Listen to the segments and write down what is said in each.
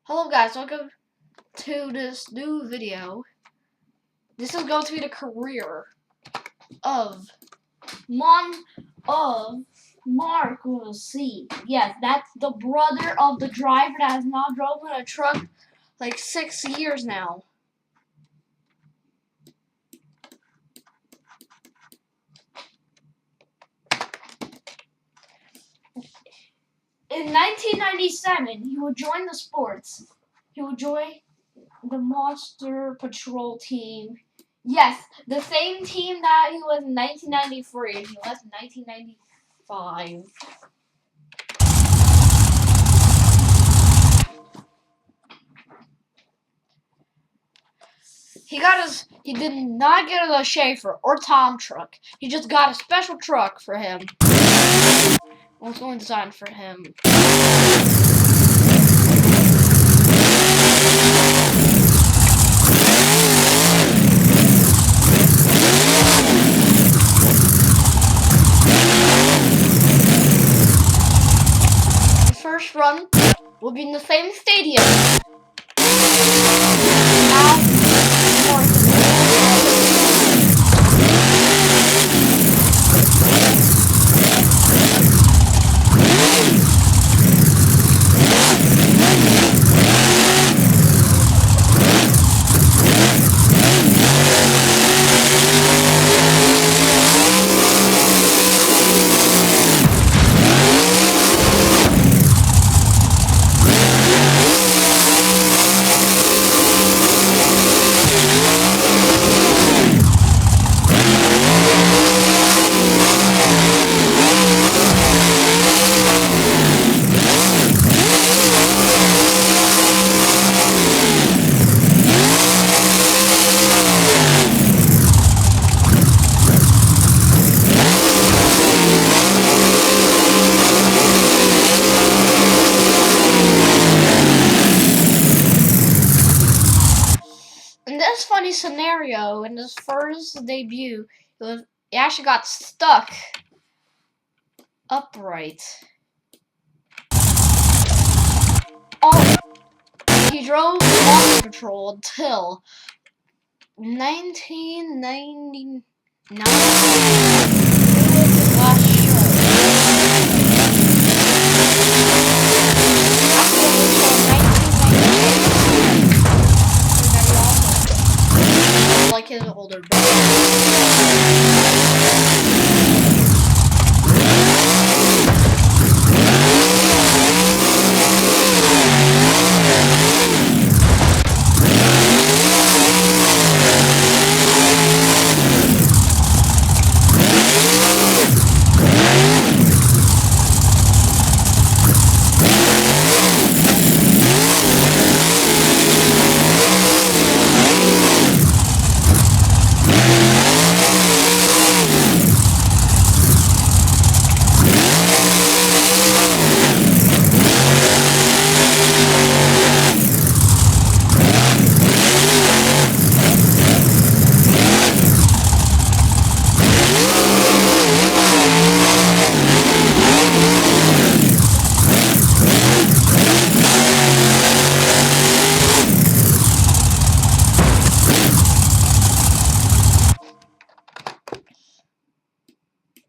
Hello guys, welcome to this new video. This is going to be the career of Marc with a C. Yes, that's the brother of the driver that has not driven a truck like 6 years now. In 1997, he would join the sports. He would join the Monster Patrol team. Yes, the same team that he was in 1993, and he left in 1995. He did not get a Schaefer or Tom truck. He just got a special truck for him. Well, it's only designed for him. The first run will be in the same stadium. In this funny scenario, in his first debut, he actually got stuck upright. He drove Monster Patrol until 1999. It was his last show. After the show in 1998, like his older brother.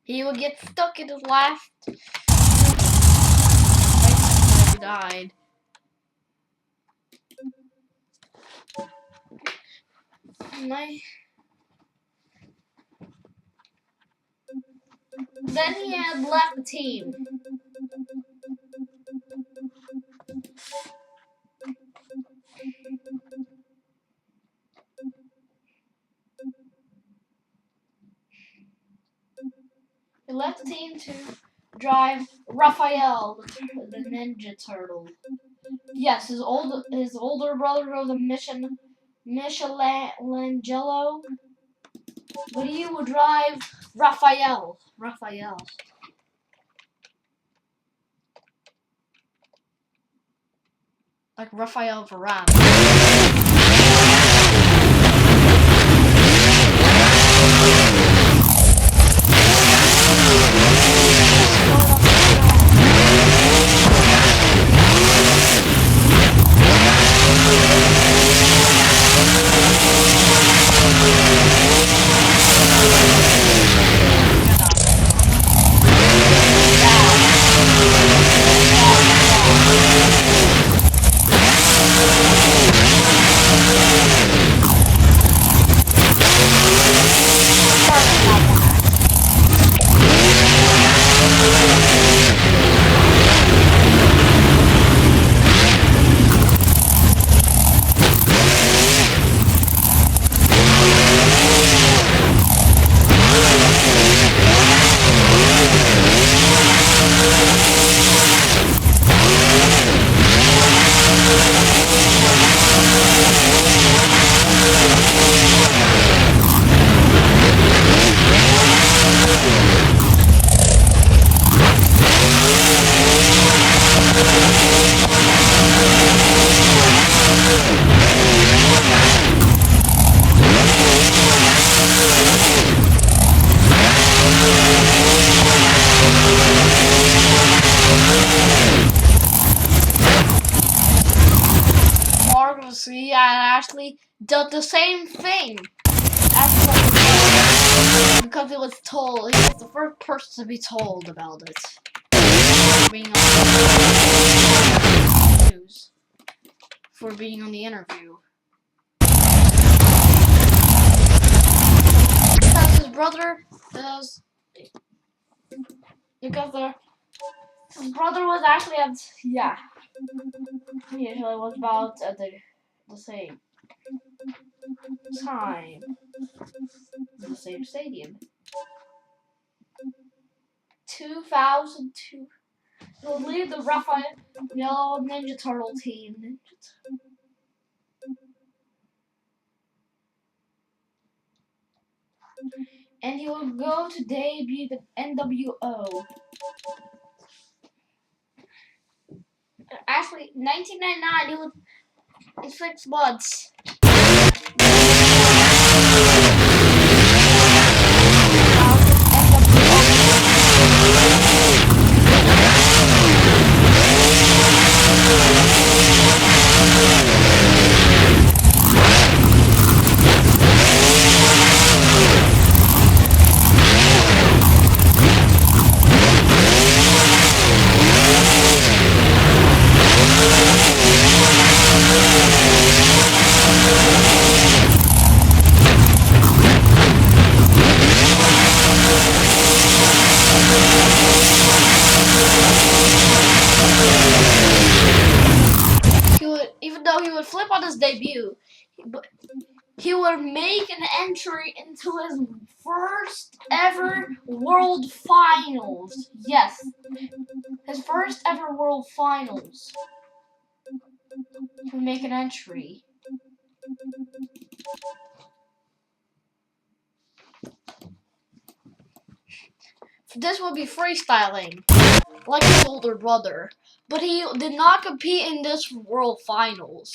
He would get stuck in his last. He died. Then he had left the team. He left the team to drive Raphael, the Ninja Turtle. Yes, his older brother drove the Michelangelo, but he would drive Raphael. Like Raphael Varane. See, I actually did the same thing. Actually, because he was told, he was the first person to be told about it. Being on the news. For being on the interview. Because his brother was... Because his brother was actually at... Yeah. He usually was about at the same time. The same stadium. 2002. He'll lead the Raphael Ninja Turtle team. And he will go to debut the NWO. Actually, 1999, it was 6 months. Even though he would flip on his debut, he would make an entry into his first ever World Finals. Yes, his first ever World Finals. He would make an entry. This would be freestyling, like his older brother. But he did not compete in this World Finals.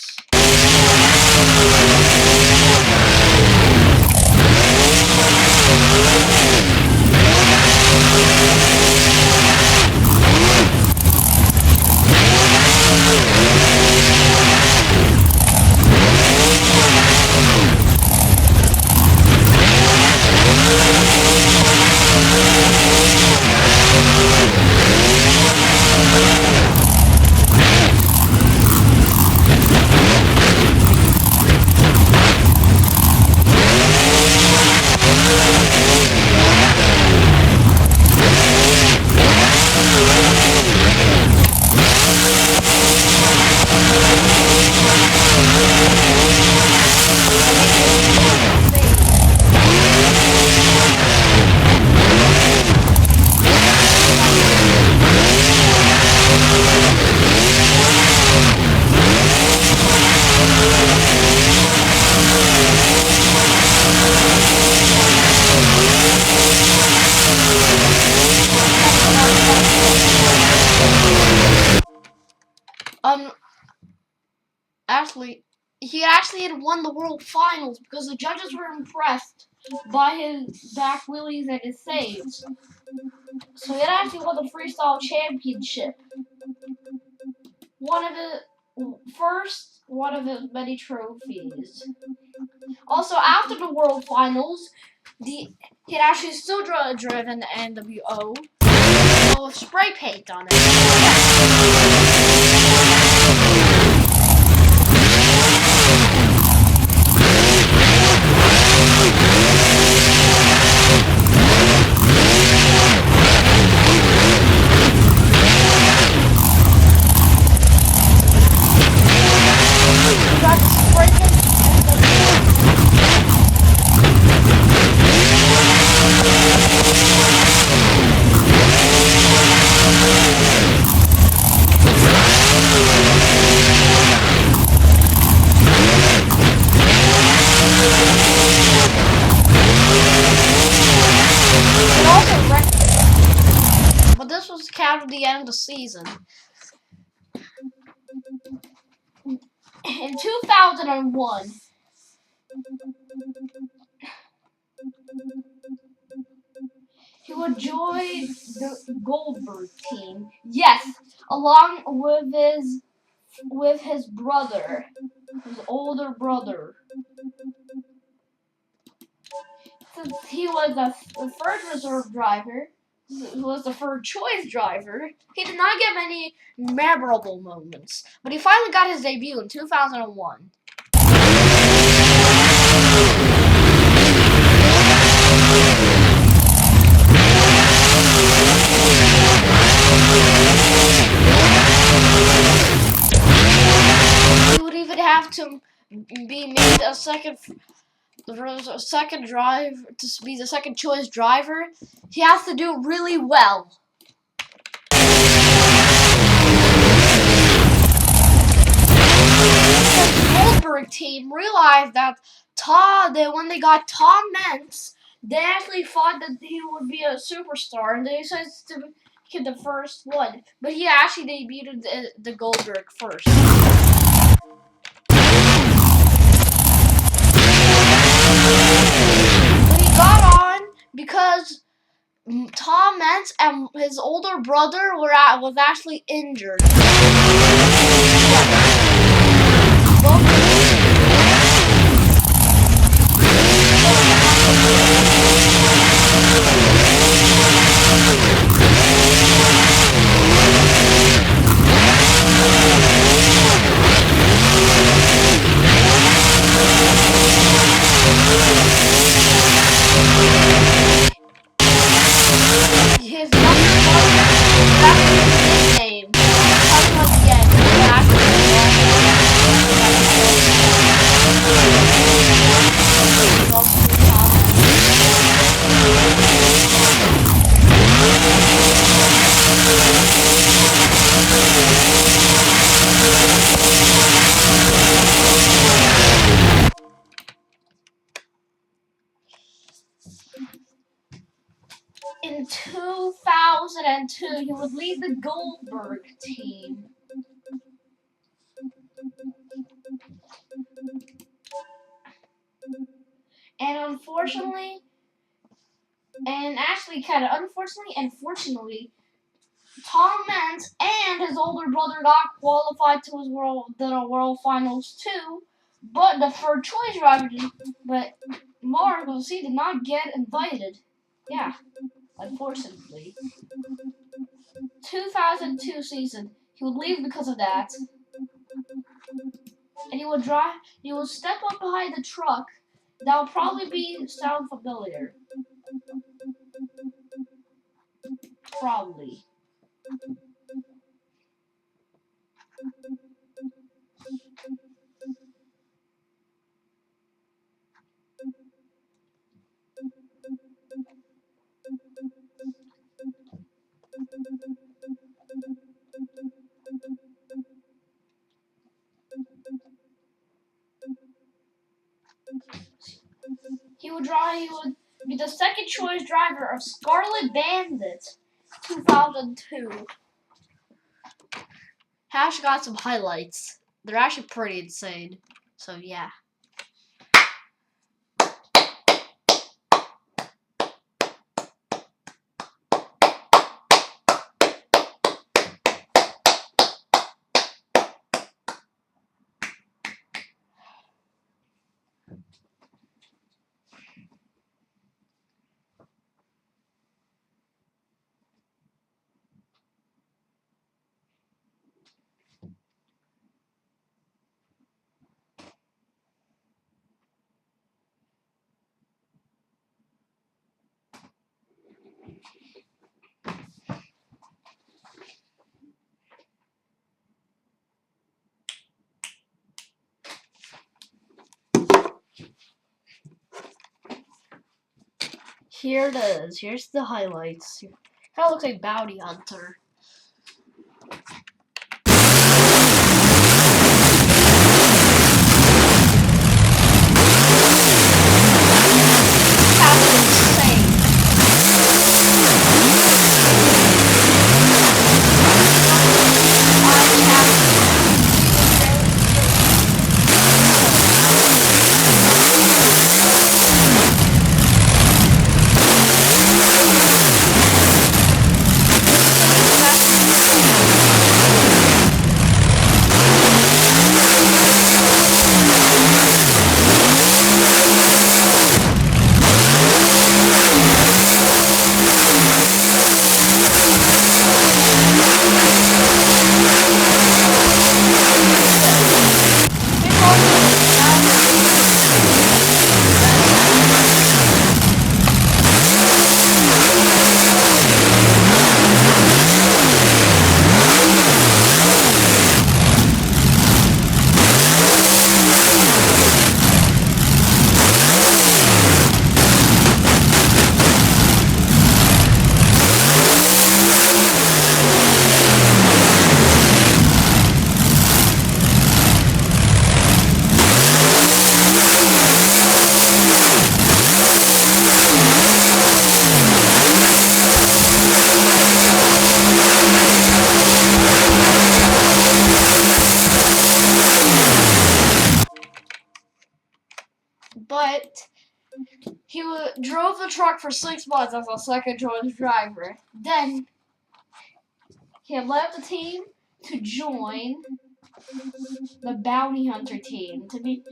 He actually had won the World Finals because the judges were impressed by his back wheelies and his saves. So he had actually won the Freestyle Championship. One of his many trophies. Also, after the World Finals, he had actually still driven the NWO with spray paint on it. But this was counted the end of the season. In 2001, he would join the Goldberg team. Yes, along with his with his brother, his older brother. Since he was the third reserve driver, who was the third choice driver, he did not get many memorable moments. But he finally got his debut in 2001. He would even have to be made a second drive to be the second choice driver. He has to do really well. The Goldberg team realized that when they got Tom Mentz, they actually thought that he would be a superstar, and they decided to get the first one. But he actually debuted the Goldberg first. But he got on because Tom Mentz and his older brother was actually injured. His younger brother, that's his nickname. In 2002, he would lead the Goldberg team. And unfortunately, and fortunately, Tom Mentz and his older brother got qualified to the World Finals too, but the third choice driver but Marc did not get invited. Yeah, unfortunately. 2002 season, he would leave because of that. And he would step up behind the truck. That will probably sound familiar. Probably. He would be the second choice driver of Scarlet Bandit 2002. Hash got some highlights. They're actually pretty insane. So yeah. Here it is. Here's the highlights. Kind of looks like Bounty Hunter. but he drove the truck for 6 months as a second choice driver. Then he had left the team to join the bounty hunter team to be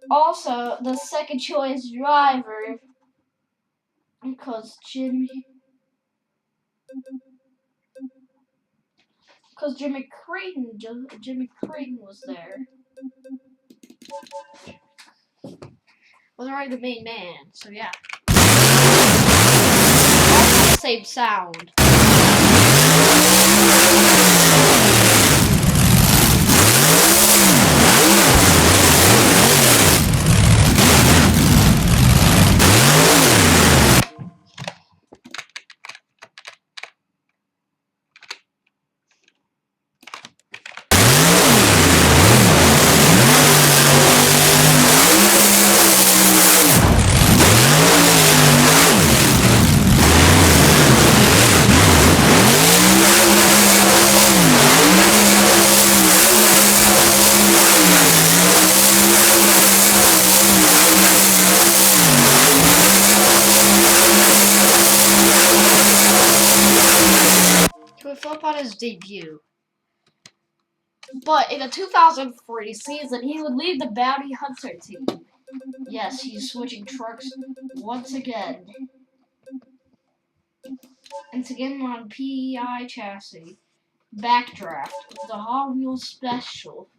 also the second choice driver because Jimmy Creighton was there. Was already the main man, so yeah. Also same sound. 2004 on his debut. But in the 2003 season, he would leave the bounty hunter team. Yes, he's switching trucks once again. And it's again on PEI chassis. Backdraft, the Hot Wheels Special.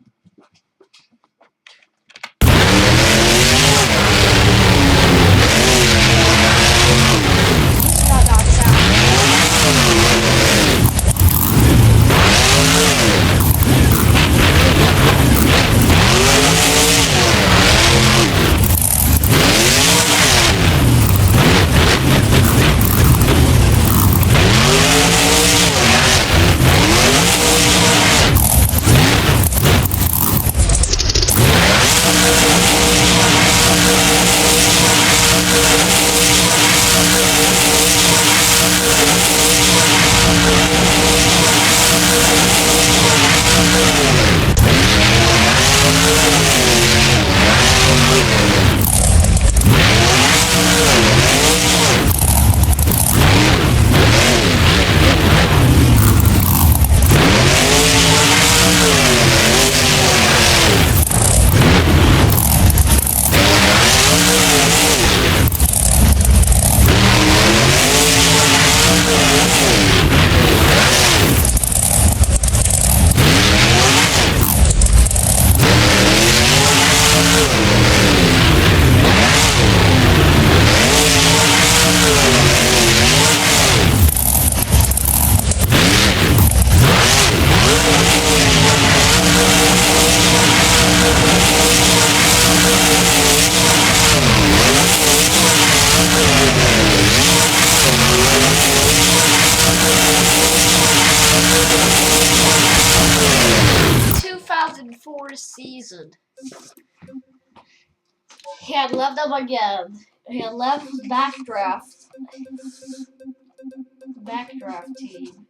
Season. He had left them again. He had left Backdraft team.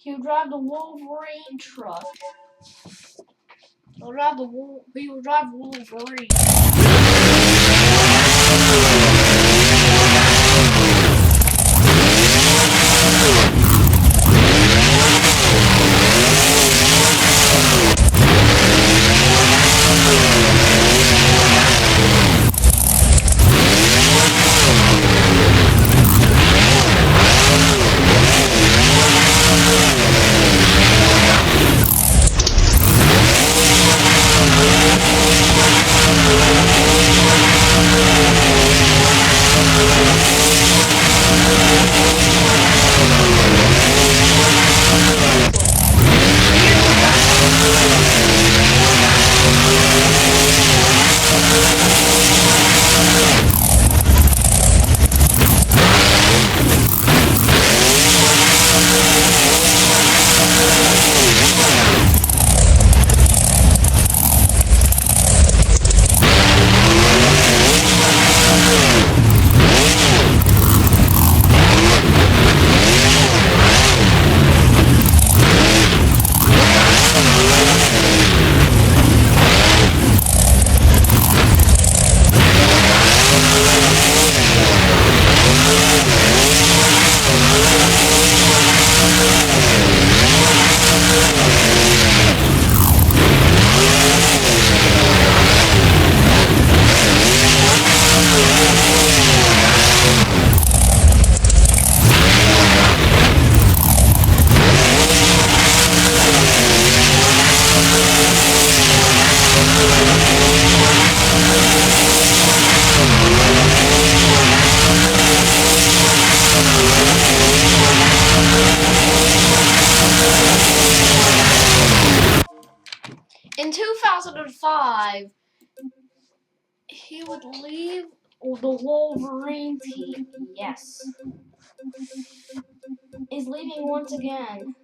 He would drive the Wolverine truck. He would drive Wolverine. 2005, he would leave the Wolverine team. Yes. He's leaving once again.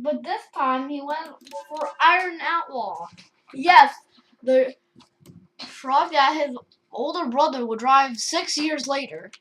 But this time he went for Iron Outlaw. Yes, the truck that his older brother would drive 6 years later.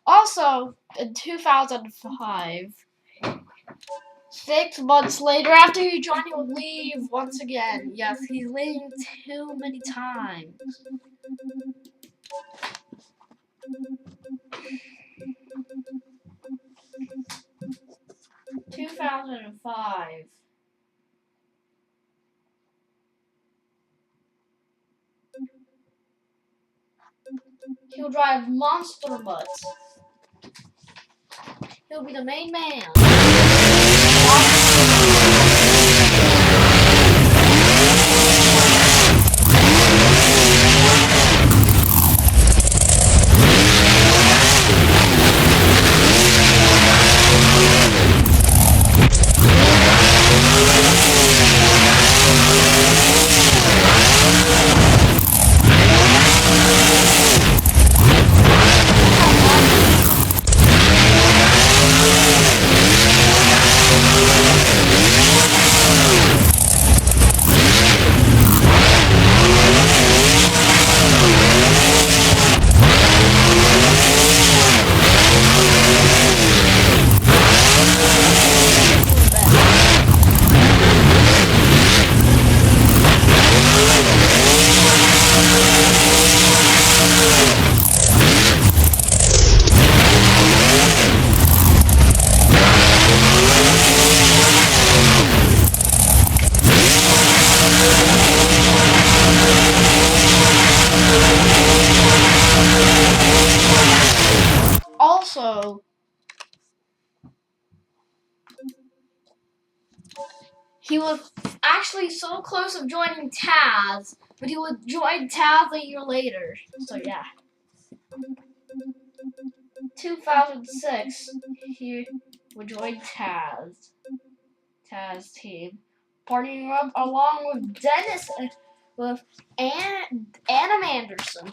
Also, in 2005, 6 months later, after he joined, he would leave once again. Yes, he's leaving too many times. 2005. He'll drive monster butts. He'll be the main man. Also, he was actually so close of joining Taz, but he would join Taz a year later. So yeah. 2006, he would join Taz team, partnering up along with Dennis, with Adam Anderson.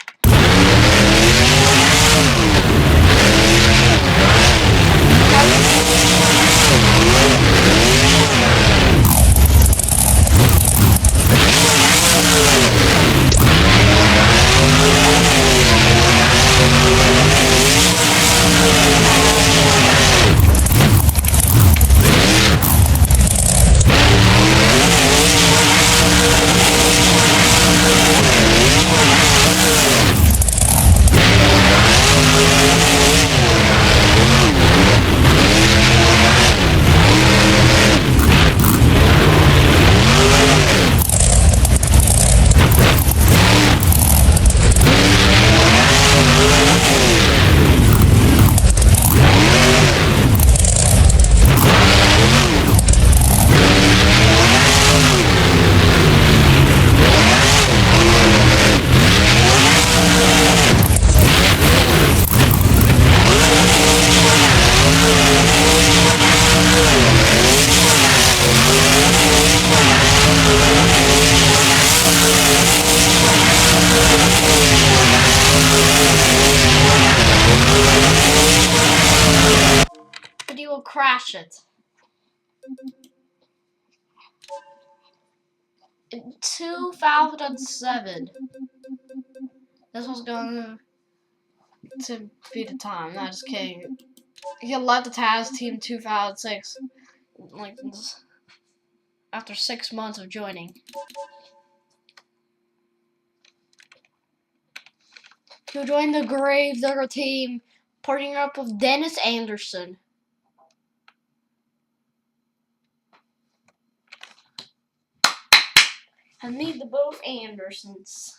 smash it. In 2007, this was going to be the time. No, just kidding. He led the Taz team 2006, like after 6 months of joining. He joined the Gravedigger team, partnering up with Dennis Anderson. And meet the both Andersons.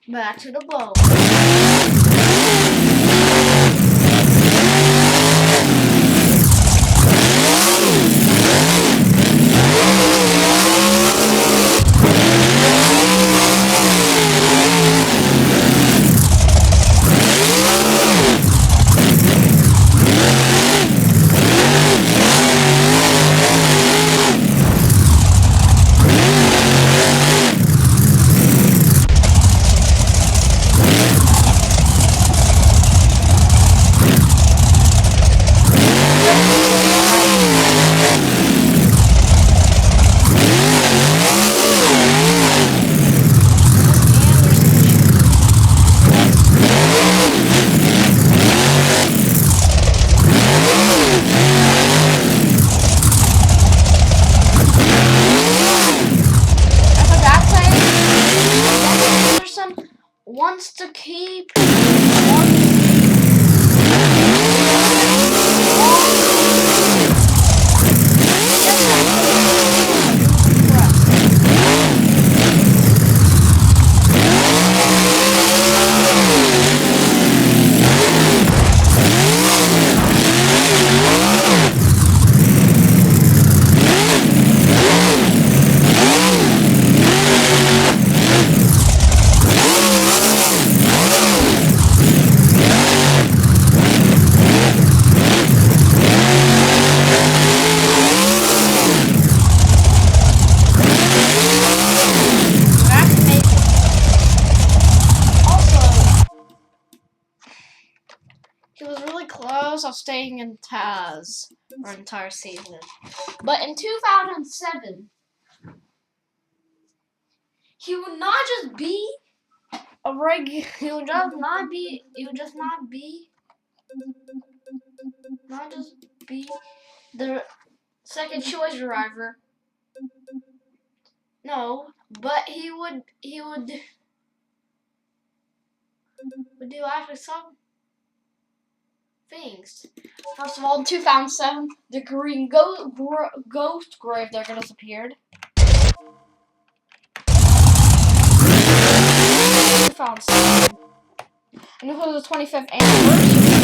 Back to the boat. Wants to keep of staying in Taz our entire season. But in 2007, he would not just be a regular. He would just not be the second choice driver. No, but he would do actually some things. First of all, in 2007, the green ghost Gravedigger disappeared. 2007. And it was the 25th anniversary.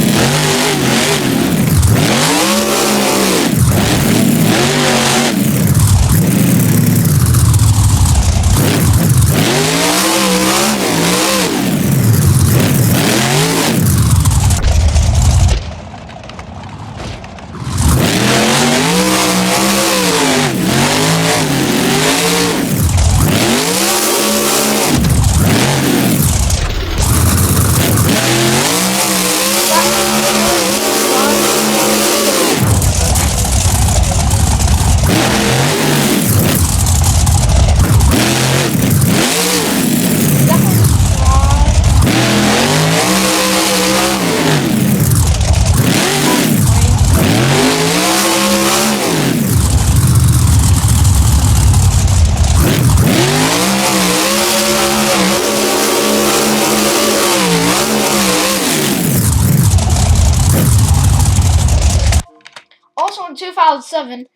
Also in 2007,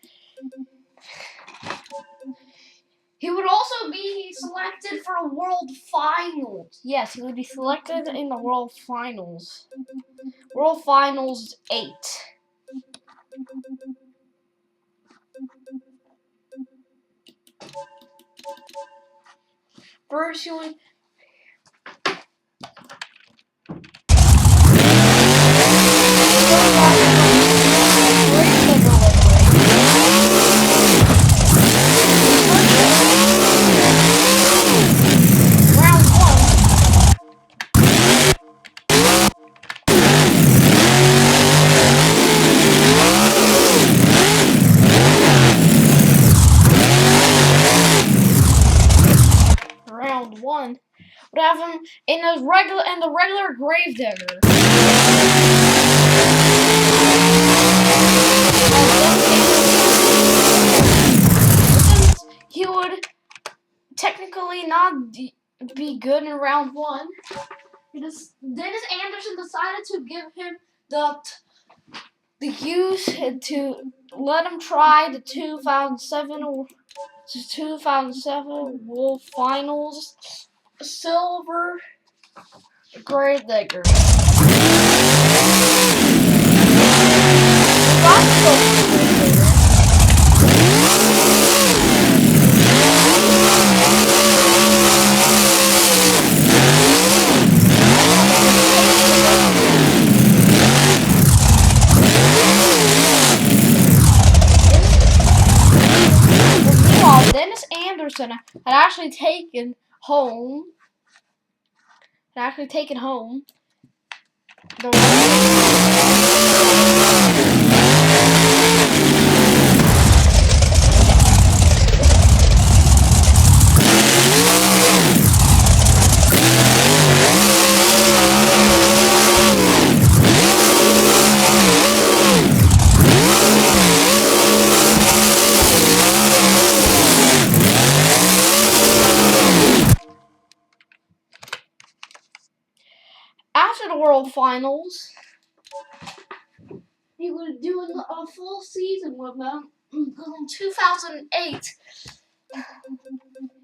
he would also be selected for a World Finals. Yes, he would be selected in the World Finals. World Finals 8. First, he would... would have him in the regular Gravedigger. Since he would technically not be good in round 1, Dennis Anderson decided to give him the use to let him try the 2007 World Finals silver Gravedigger. Dennis Anderson had actually taken home the after the World Finals, he was doing a full season with them. In 2008,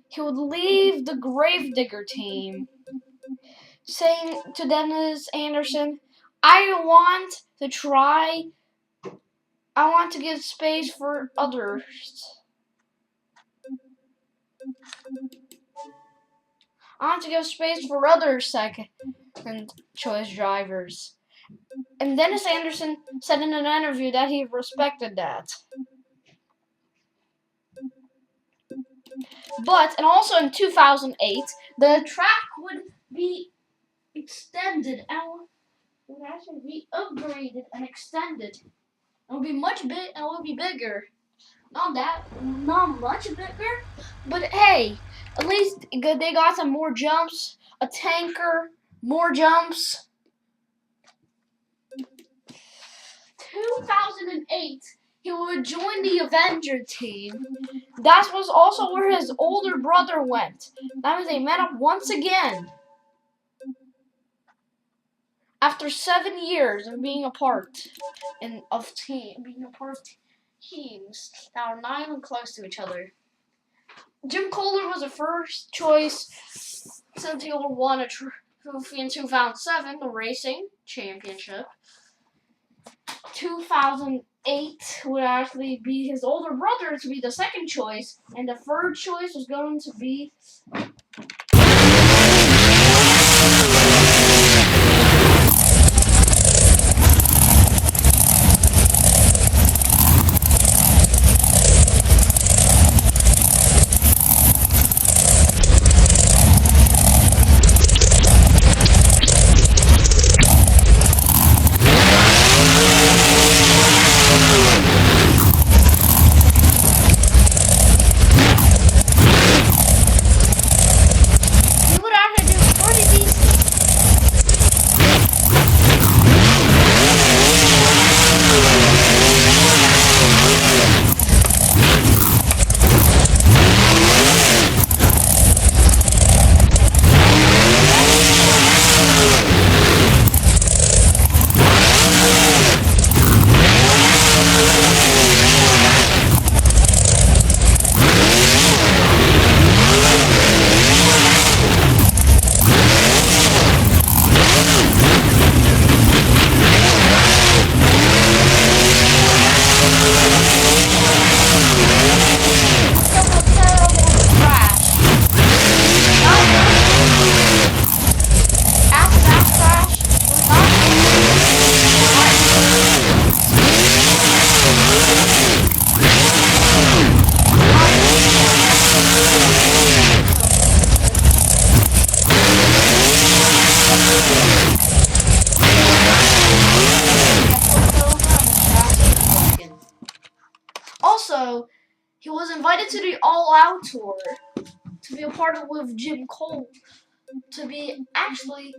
he would leave the Gravedigger team, saying to Dennis Anderson, I want to give space for others. I want to give space for other second choice drivers. And Dennis Anderson said in an interview that he respected that. And also in 2008, the track would be extended and would actually be upgraded and extended. It would be much big and it would be bigger. Not much bigger, but hey, at least they got some more jumps, a tanker, more jumps. 2008, he would join the Avenger team. That was also where his older brother went. That means they met up once again. After 7 years of being a part of teams that are not even close to each other. Jim Kohler was the first choice since he won a trophy in 2007, the racing championship. 2008 would actually be his older brother to be the second choice, and the third choice was going to be he was invited to the All Out tour to be a part of with Jim Cole. to be actually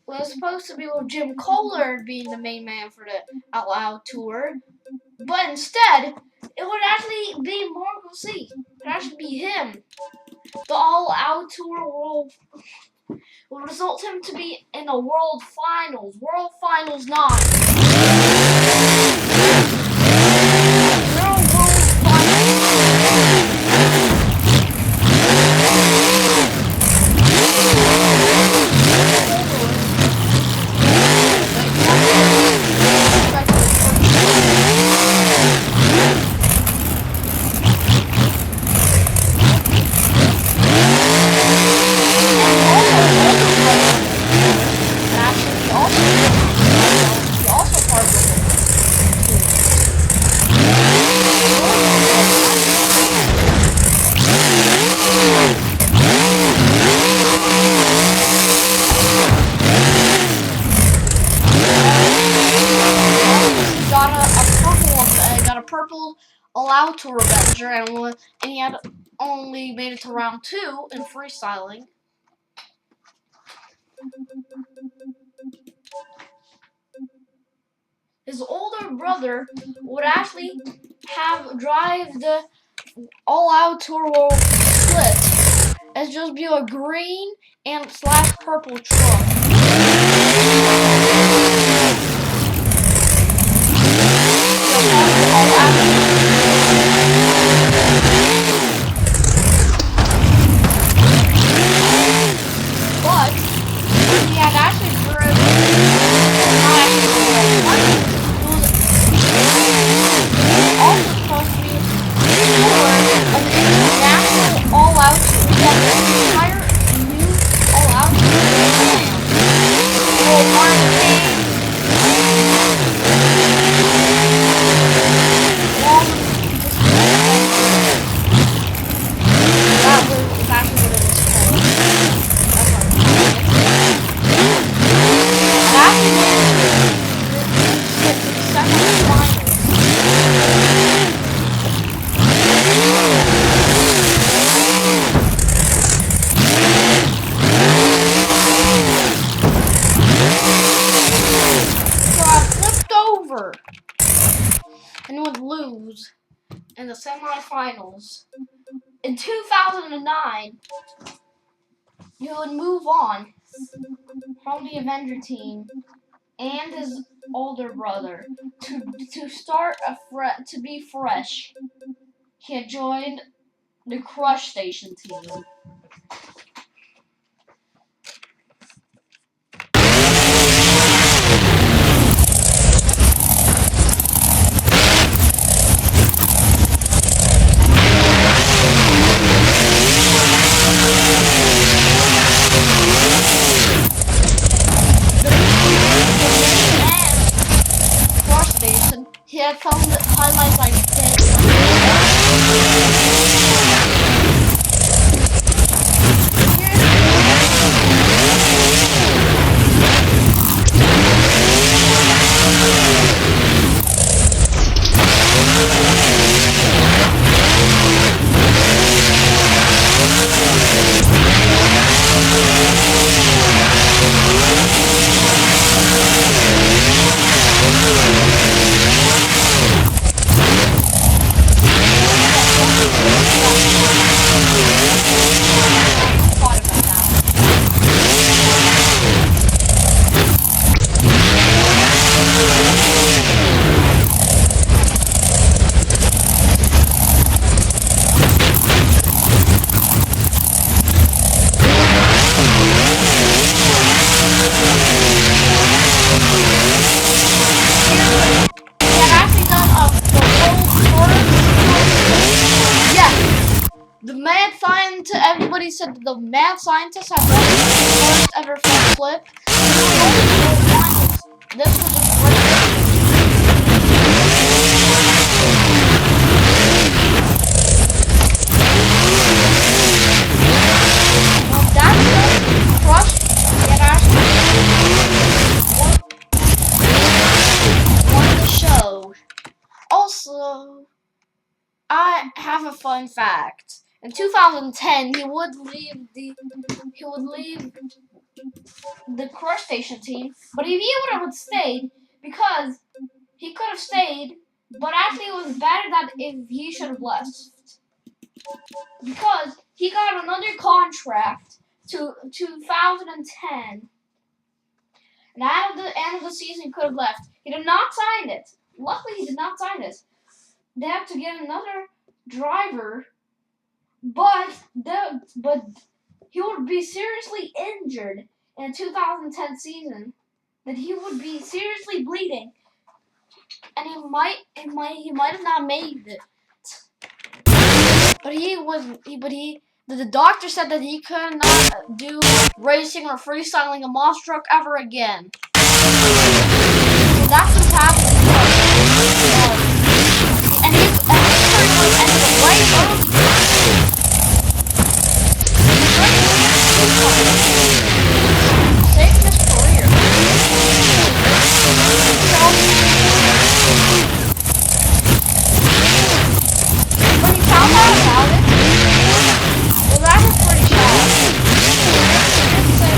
was supposed to be with Jim Kohler being the main man for the Out Loud tour, but instead it would actually be Marc. It would actually be him. The All Out tour will result him to be in the World Finals. World Finals 9. World purple All-Out Tour Avenger, and he had only made it to round 2 in freestyling. His older brother would actually drive the All-Out Tour World Split as just be a green and / purple truck. But he had actually driven also supposed to be for an international all-out tour. He had an entire new all-out tour. That was exactly what it was called. That's what I'm get to the semifinals. So I flipped over and would lose in the semifinals. In 2009, he would move on from the Avenger team and his older brother to start to be fresh. He had joined the Crush Station team. He had found highlights like this. Everybody said the mad scientist had won the first ever front flip. This was just great. Well, that's crushed. Get actually won the show. Also, I have a fun fact. In 2010, he would leave the crustacean team, but if he would have stayed, because he could have stayed, but actually it was better that if he should have left, because he got another contract to 2010, and at the end of the season he could have left. He did not sign it. Luckily, he did not sign it. They have to get another driver, but he would be seriously injured in the 2010 season. That he would be seriously bleeding, and he might have not made it. But the doctor said that he could not do racing or freestyling a monster truck ever again. So that's what's happening. And his career was ended way early. Saving his career. When he found out about it, well, that was pretty sad. He said,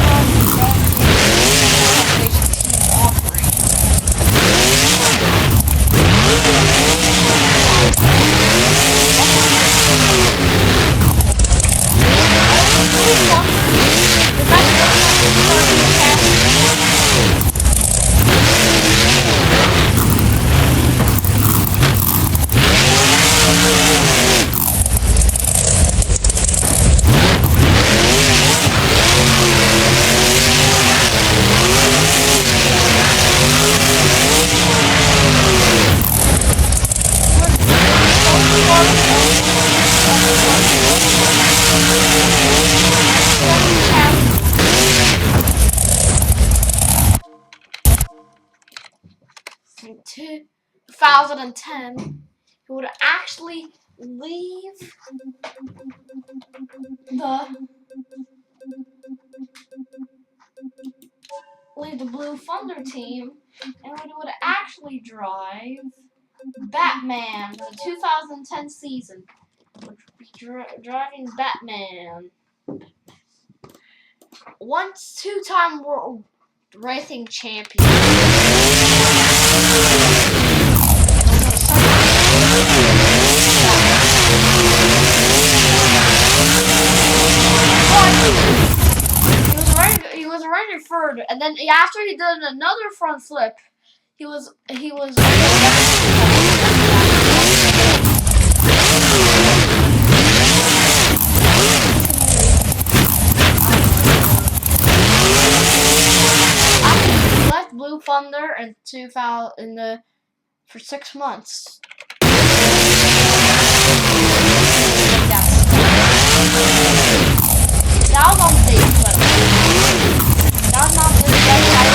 in 2010, he would actually leave the Blue Thunder team, and he would actually drive Batman for the 2010 season. Would be driving Batman. Once two-time world racing champion. He was running third, and then after he did another front flip, he was. He left Blue Thunder for 6 months. That was on the day clip. That was not the day that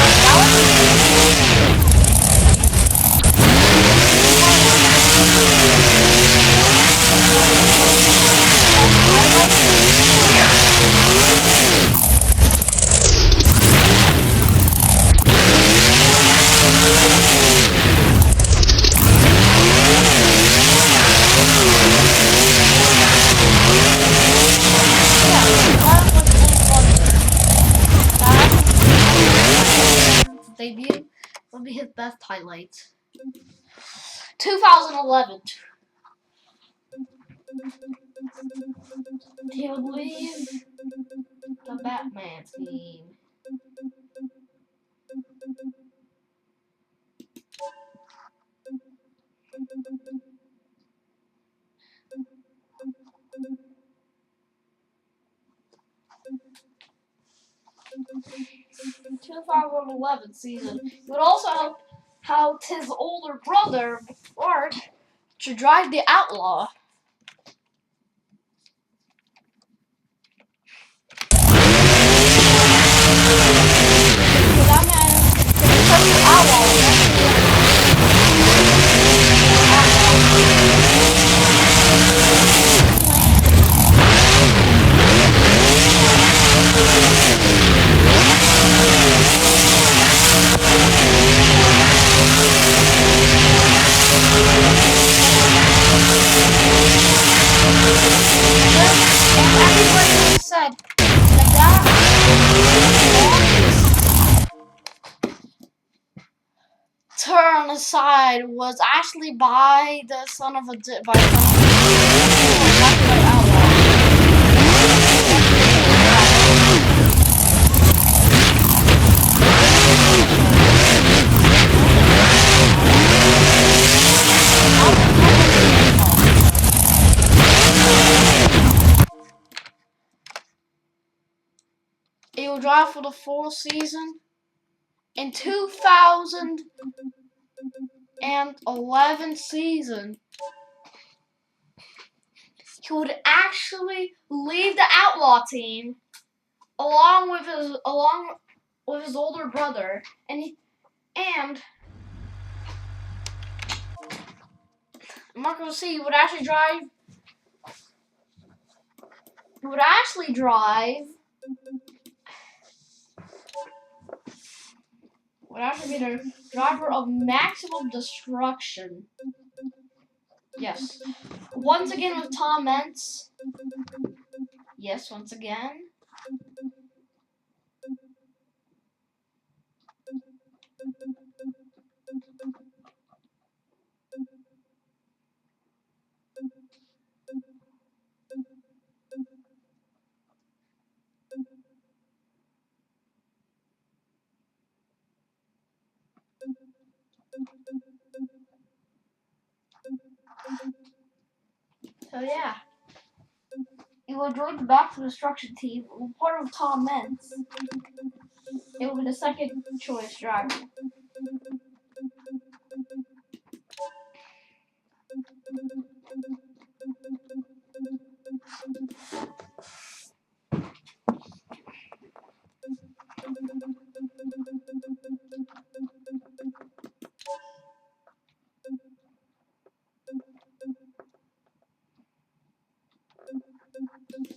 debut will be his best highlight. 2011. He would leave the Batman team. In 2011 season, he would also help his older brother, Marc, to drive the Outlaw. on his side was actually by the son of a He will drive for the full season. In 2011 season, he would actually leave the Outlaw team along with his older brother, and Marc will see he would actually drive. He would actually drive. Would actually be the driver of Maximum Destruction. Yes. Once again with Tom Mentz. Yes, once again. So yeah. He will join the Back to Destruction team, part of Tom Mentz. It will be the second choice driver.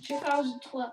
"2012.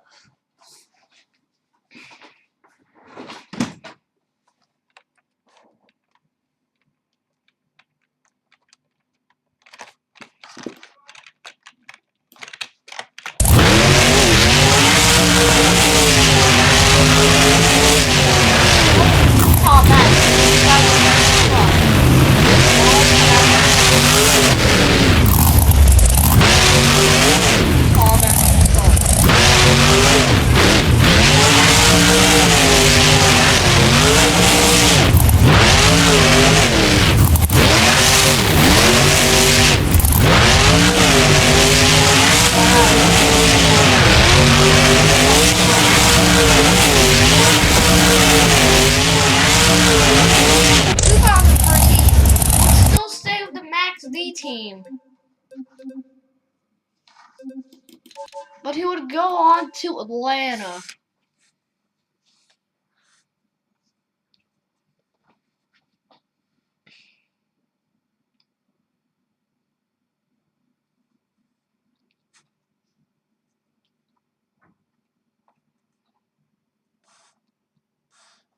Tom team. But he would go on to Atlanta.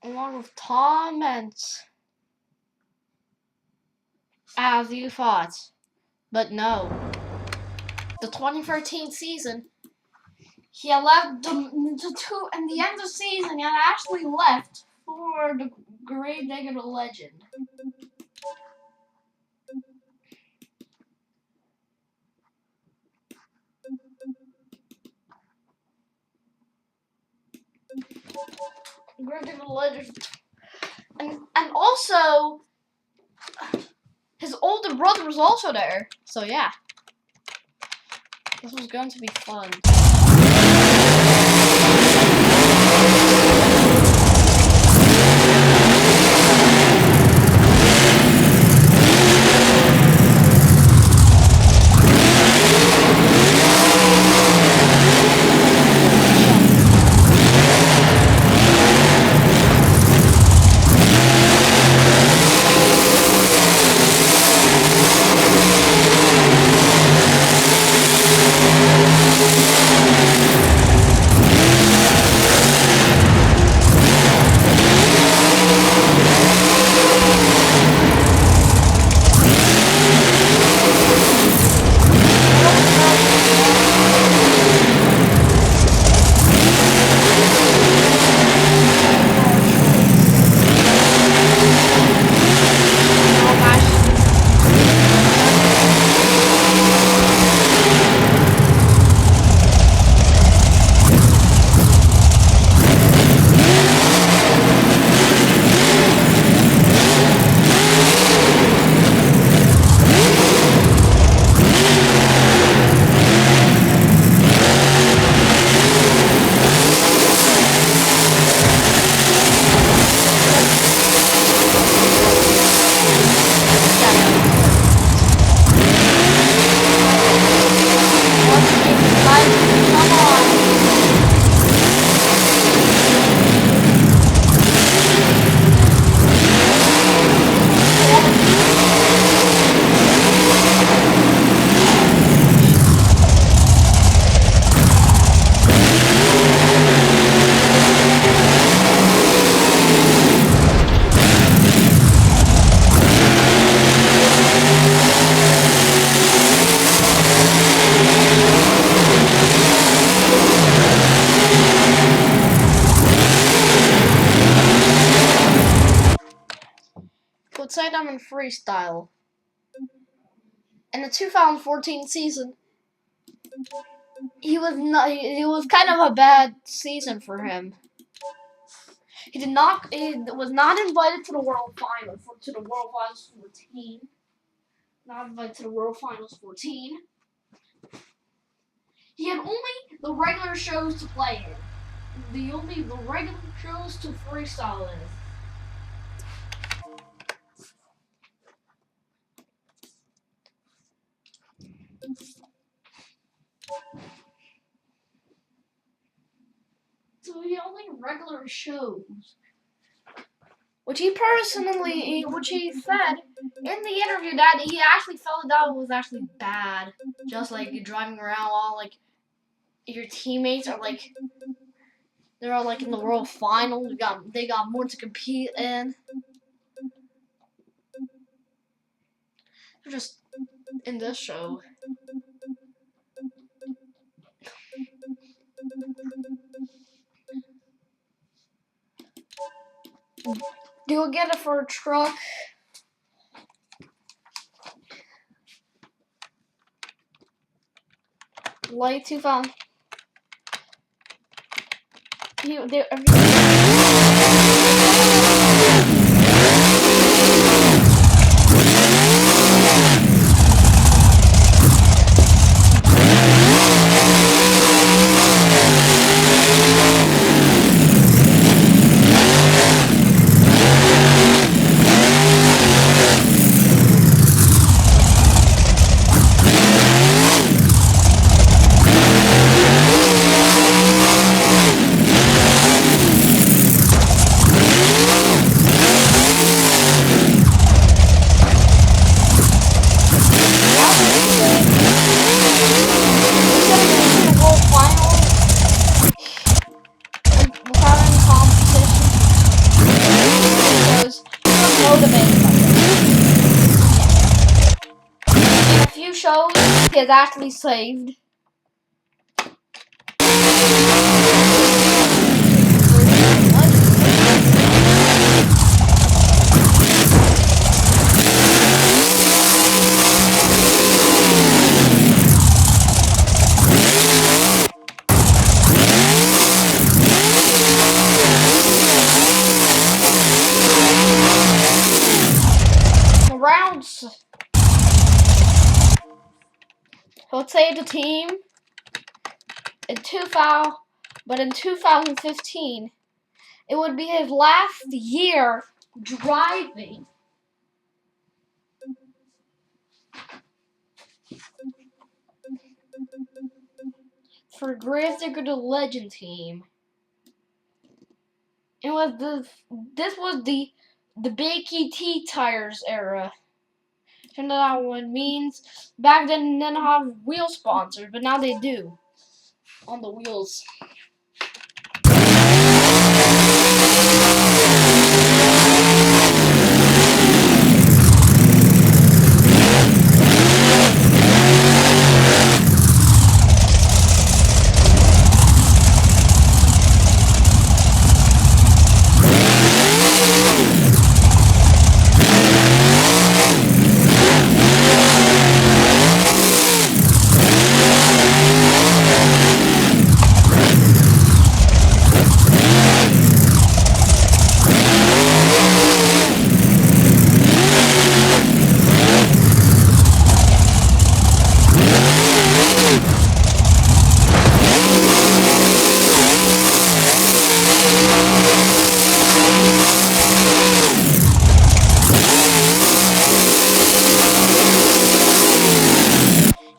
Along with Tom Mentz, as you thought. But no. The 2013 season, he had left in the end of the season, he had actually left for the Grave Digger Legend. Grave Digger Legend. And also, his older brother was also there. So yeah. This was going to be fun. random and freestyle. In the 2014 season, it was kind of a bad season for him. He was not invited to the World Finals, to the World Finals 14. Not invited to the World Finals 14. He had only the regular shows to play in. The regular shows to freestyle in. So he only regular shows. Which he said in the interview that he actually felt that was actually bad. Just like driving around all like your teammates are like they're all like in the World Finals. They got more to compete in. They're just in this show. Do you get it for a truck? Late 2000. Shows he has actually saved. The rounds. He'll save the team in 2015, it would be his last year driving. For Greatest Secret Legend team. This was the Big ET tires era. And that one means back then they didn't have wheel sponsors, but now they do on the wheels.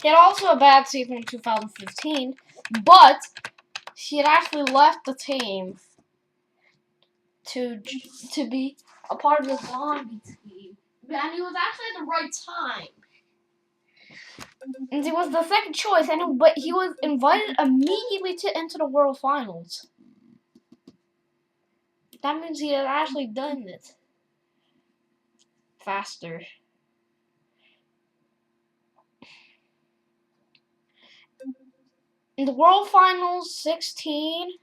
He had also a bad season in 2015, but he had actually left the team to be a part of the zombie team. And he was actually at the right time. And he was the second choice, but he was invited immediately to enter the World Finals. That means he had actually done it faster. In the World Finals 16,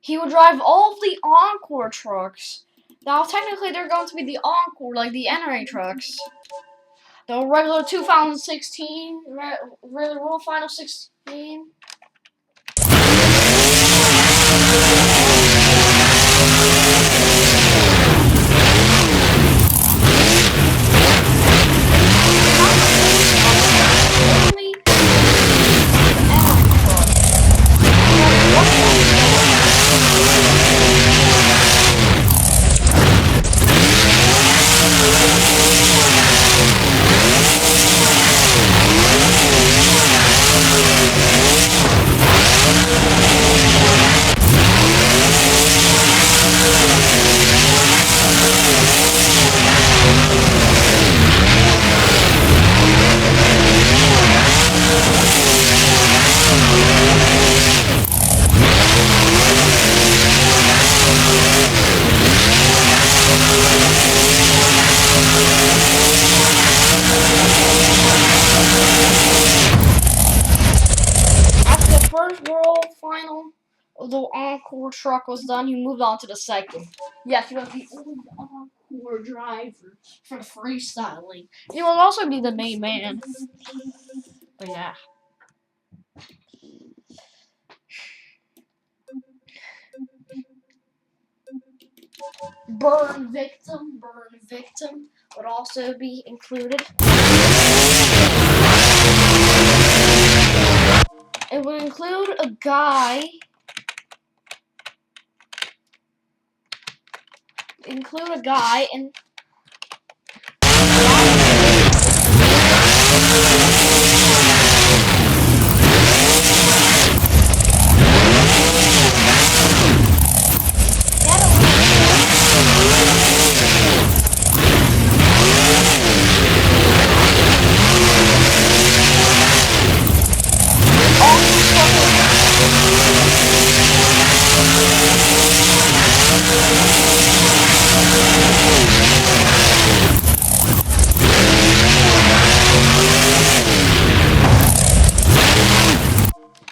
he would drive all of the Encore trucks Now, technically, they're going to be the encore, like the entering trucks. The regular 2016, regular World Final 16. Only after the first World Final, the encore truck was done, you moved on to the second. Yes, you have the only encore driver for freestyling. You will also be the main man. But yeah. Burn victim would also be included. It would include a guy. And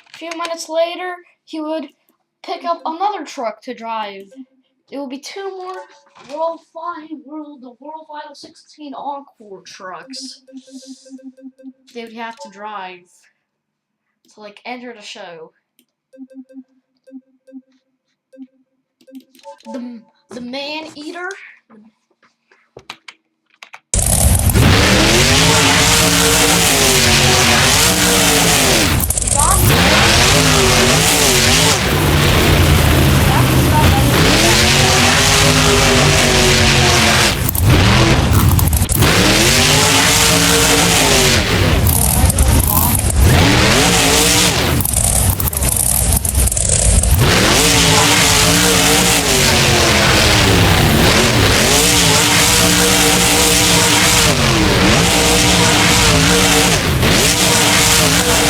a few minutes later, he would pick up another truck to drive. It will be two more the World Final 16 Encore trucks. They would have to drive to like enter the show. The Man Eater.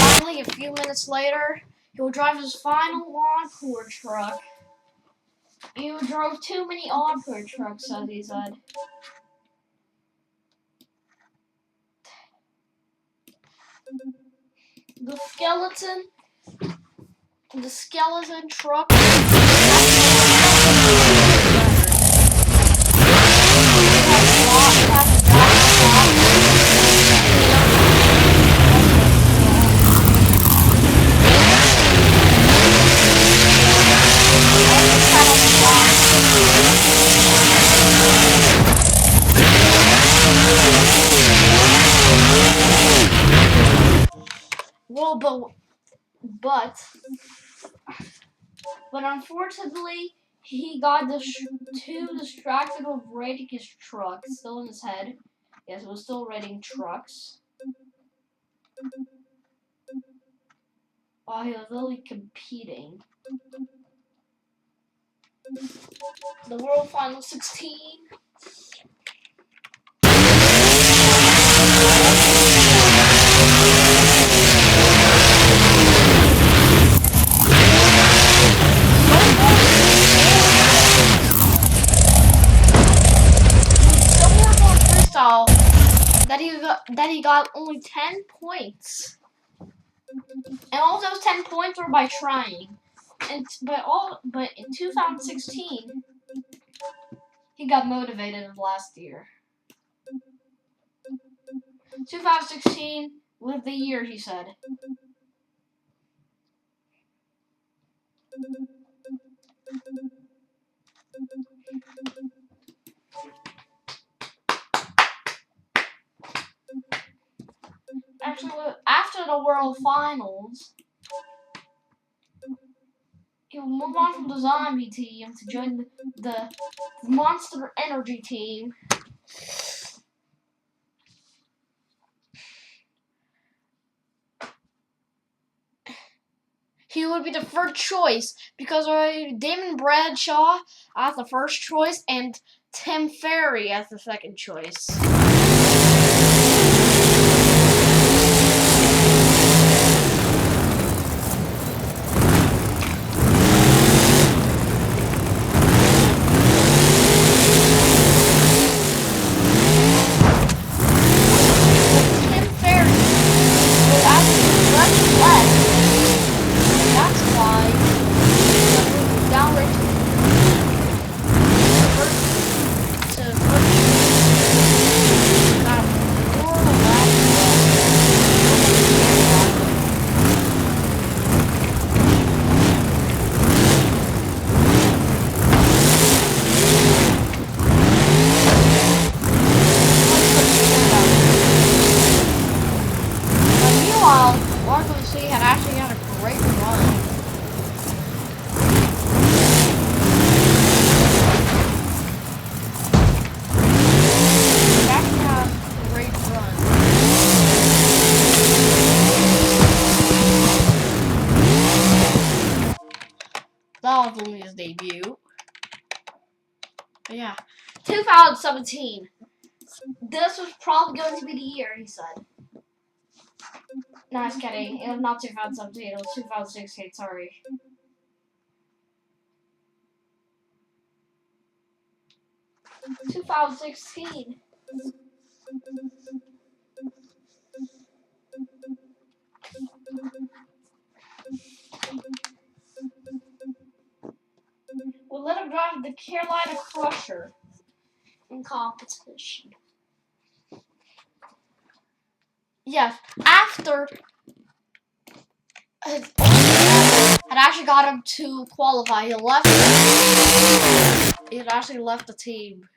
Finally, a few minutes later, he will drive his final encore truck. You drove too many encore trucks, as he said. The skeleton truck. Well, but unfortunately, he got too distracted with raiding his truck, still in his head. Yes, it was still raiding trucks. While he was really competing. The World Final 16. That he got only 10 points. And all those 10 points were by trying. But in 2016, He got motivated last year. 2016 was the year, he said. Actually, after the World Finals, he will move on from the zombie team to join the Monster Energy team. He would be the first choice because Damon Bradshaw as the first choice and Tim Ferry as the second choice. Tim Ferry will actually much less. That's why we're downright to meanwhile, Marco C had actually had a great run. That was only his debut. But yeah. 2017. This was probably going to be the year, he said. No, I was kidding. It was not 2017. It was 2016. Sorry. 2016. We'll let him drive the Carolina Crusher in competition. Yes, after his had actually got him to qualify, he left. He had actually left the team.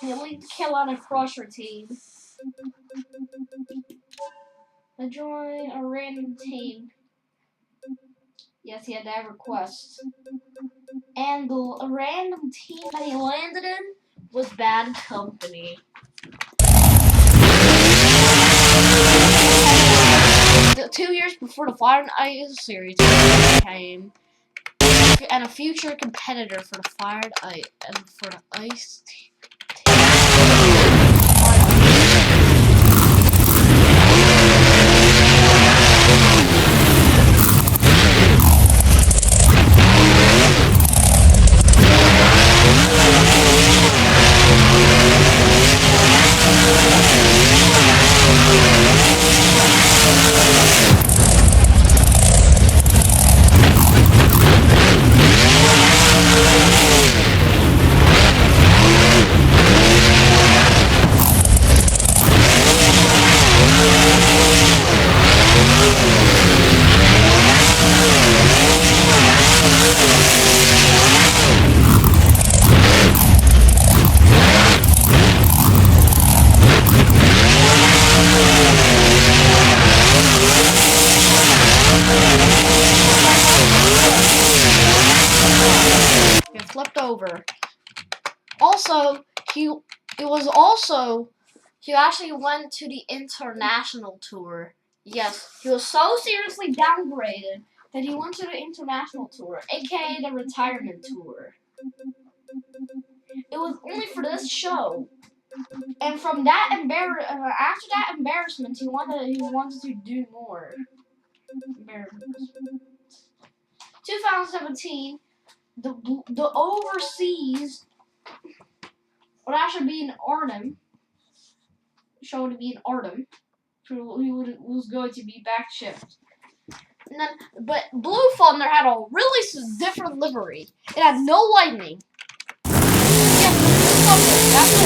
He'll lead the Carolina Crusher team. I join a random team. Yes, he had that request. And the random team that he landed in was bad company. The 2 years before the Fire and Ice series came, and a future competitor for the Fire and Ice team. Flipped over. Also, he actually went to the international tour. Yes, he was so seriously downgraded that he went to the international tour, aka the retirement tour. It was only for this show, and from that after that embarrassment, he wanted to do more. 2017. The overseas would actually be in Arnhem. Shown to be in Arnhem. Was going to be back shipped. And then, but Blue Thunder had a really different livery. It had no lightning. Yeah, Blue Thunder, that's it.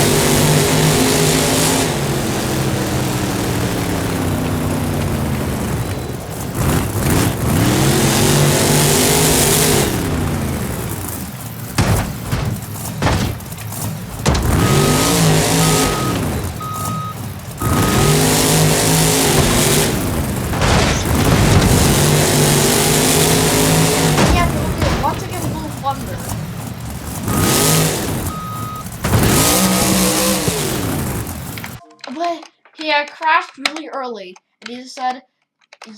But he had crashed really early, and he said,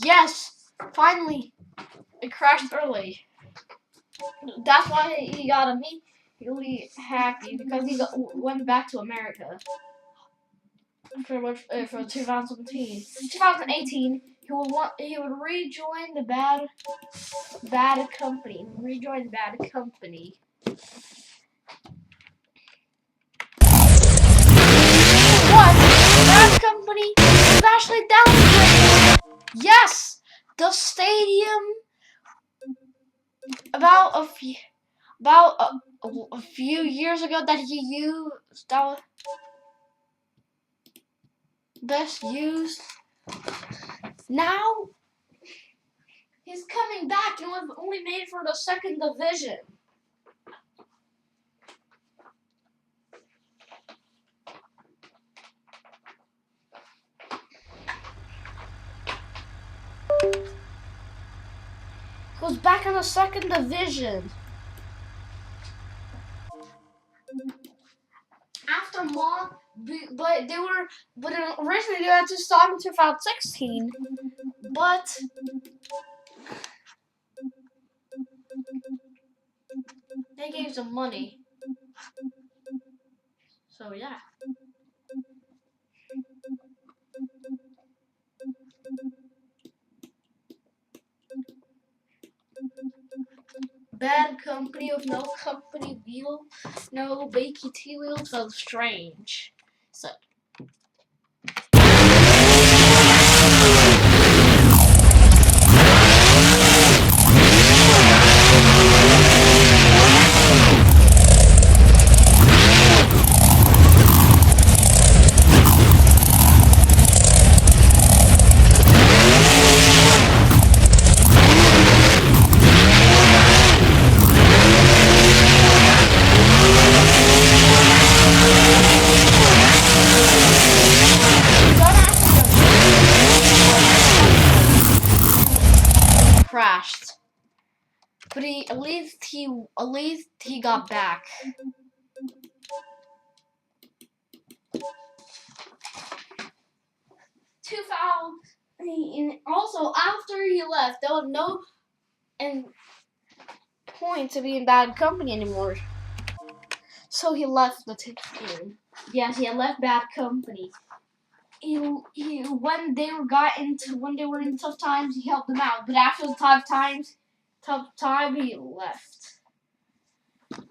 "Yes, finally, it crashed early." That's why he got immediately happy because he went back to America for 2017. 2018, he would rejoin the bad company. Rejoin bad company. What? Bad company was actually downgraded. Yes, the stadium about a few years ago that he used that was best used. Now he's coming back and was only made for the second division. Goes back in the second division. After Marc, but originally they had to stop in 2016, but they gave some money. So yeah. Bad company with no company wheel, no BKT wheels, so strange. So. Crashed, but at least he got back. 2000. And also, after he left, there was no point to be in bad company anymore. So he left the team. Yes, he had left bad company. He when they were in tough times, he helped them out. But after the tough time, he left.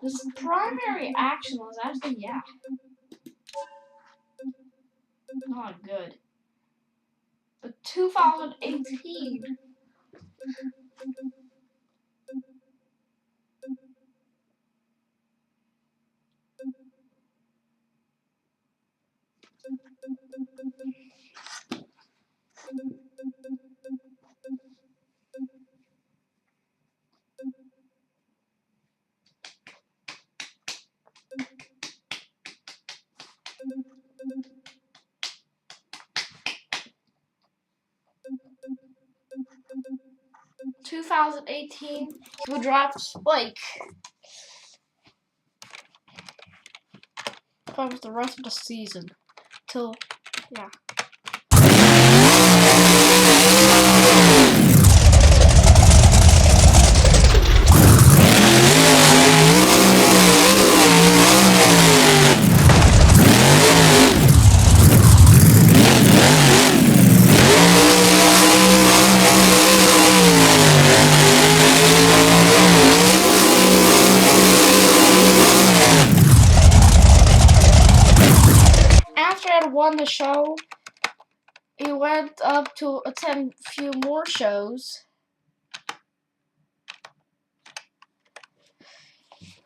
His primary action was actually not good. But 2018. He would draft Spike. Comes the rest of the season. Till, yeah. After I had won the show, he went up to attend a few more shows.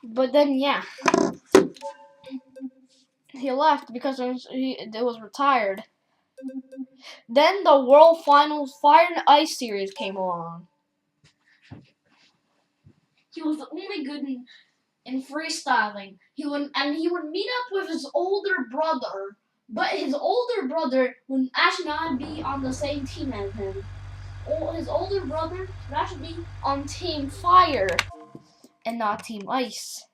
But then, he left because it was retired. Then the World Finals Fire and Ice Series came along. He was only good in freestyling. He would meet up with his older brother, but his older brother would actually not be on the same team as him. His older brother would actually be on Team Fire and not Team Ice.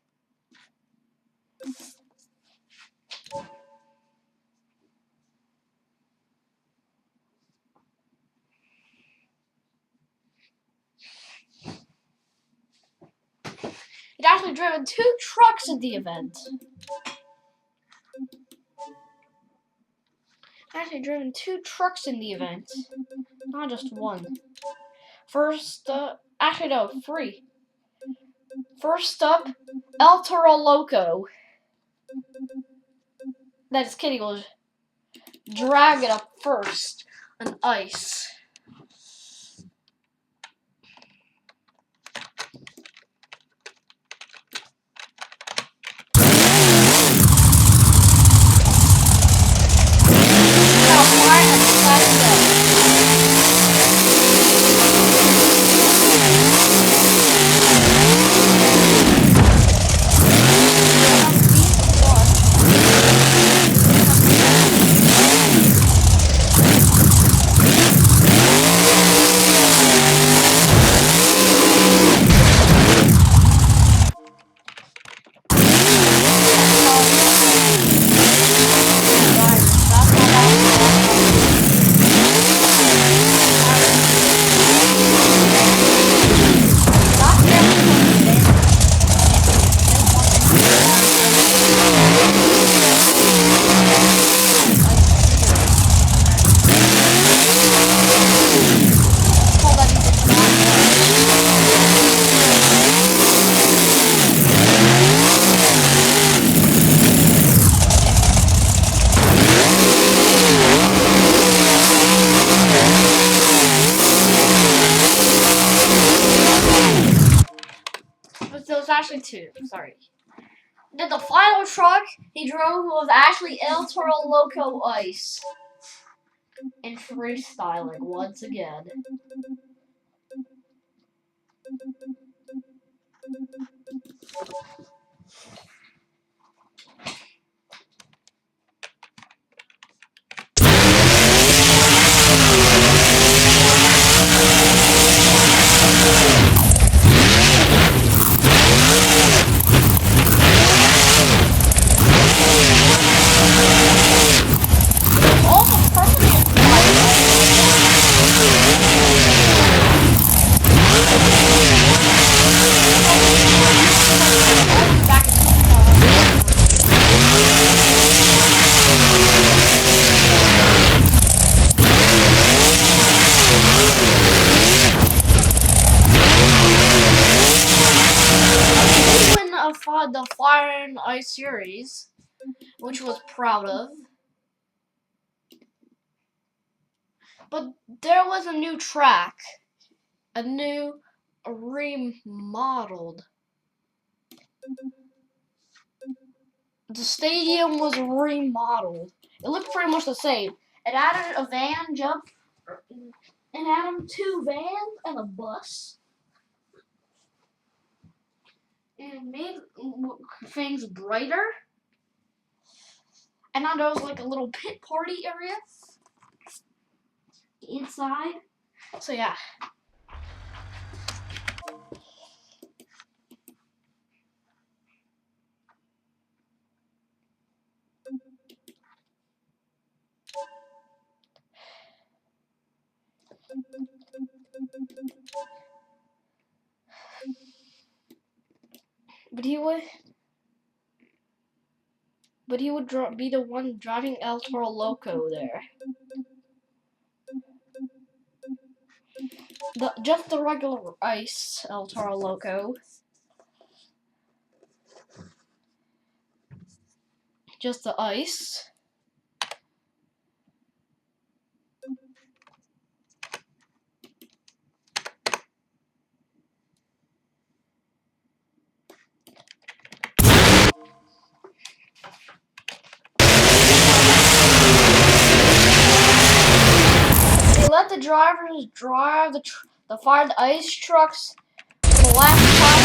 He'd actually driven 2 trucks at the event. Actually driven 2 trucks in the event, not just one. First, actually no, 3. First up, El Toro Loco. That's Kitty will drag it up first on ice. Actually 2, sorry. Then the final truck he drove was actually El Toro Loco Ice. And freestyling once again. won the Fire and Ice series, which was proud of. But there was a new track, a new remodeled. The stadium was remodeled. It looked pretty much the same. It added a van jump, and added 2 vans and a bus. And made things brighter. And now there was like a little pit party area inside. So yeah. But he would be the one driving El Toro Loco there. Just the regular ice El Toro Loco. Just the ice. They let the drivers drive the fire and ice trucks for the last time.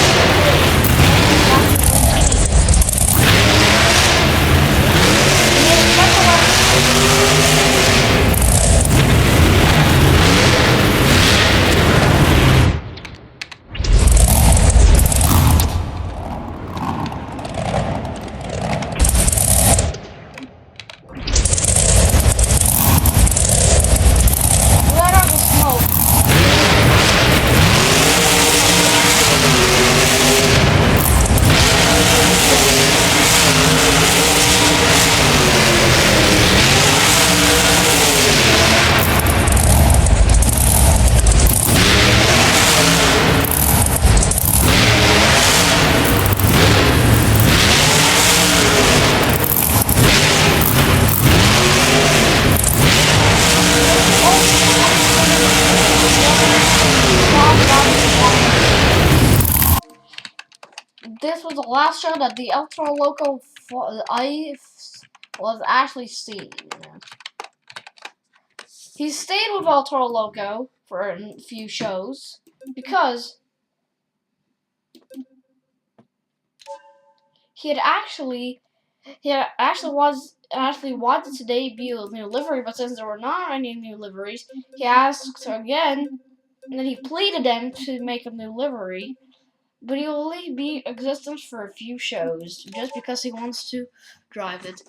Let out the smoke. This was the last show that the El Toro Loco Ice was actually seen. He stayed with El Toro Loco for a few shows because he actually wanted to debut a new livery, but since there were not any new liveries, he asked again, and then he pleaded them to make a new livery. But he will only be in existence for a few shows, just because he wants to drive it.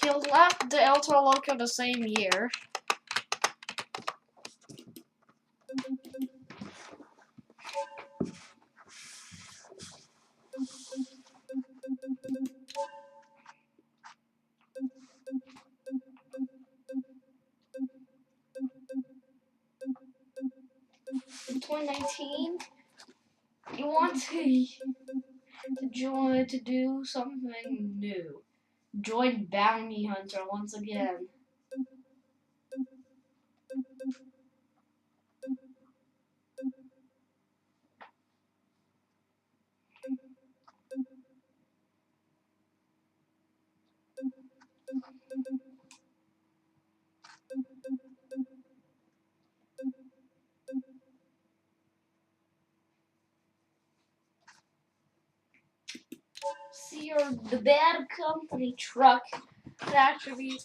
He left the El Toro Loco the same year. In 2019, he wants to join to do something new. Join Bounty Hunter once again. See, the bad company truck could actually be.